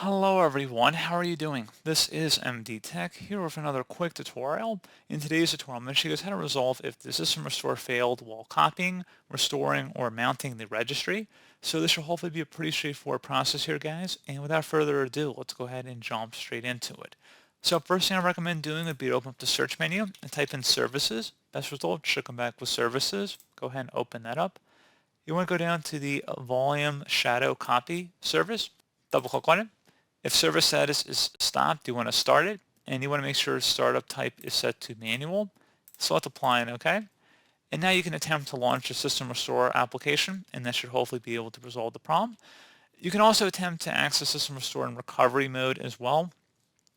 Hello everyone, how are you doing? This is MD Tech here with another quick tutorial. In today's tutorial, I'm going to show you guys how to resolve if the system restore failed while copying, restoring, or mounting the registry. So this should hopefully be a pretty straightforward process here, guys. And without further ado, let's go ahead and jump straight into it. So first thing I recommend doing would be to open up the search menu and type in services. Best result should come back with services. Go ahead and open that up. You want to go down to the volume shadow copy service. Double click on it. If service status is stopped, you want to start it, and you want to make sure startup type is set to manual. Select apply and OK. And now you can attempt to launch a system restore application, and that should hopefully be able to resolve the problem. You can also attempt to access system restore in recovery mode as well.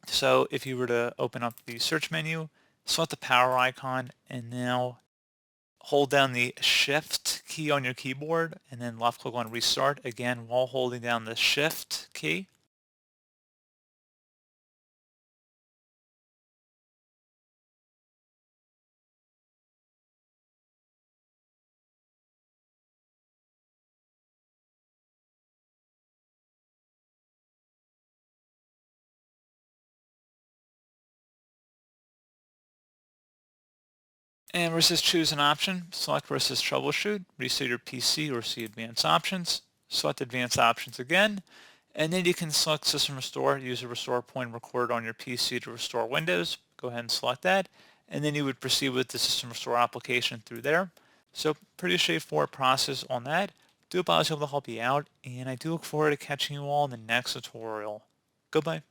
So if you were to open up the search menu, select the power icon, and now hold down the shift key on your keyboard, and then left click on restart again while holding down the shift key. And versus choose an option, select versus troubleshoot, reset your PC or see advanced options, select advanced options again, and then you can select system restore, use a restore point recorded on your PC to restore Windows. Go ahead and select that, and then you would proceed with the system restore application through there. So pretty straightforward process on that. Do hope I was able to help you out, and I do look forward to catching you all in the next tutorial. Goodbye.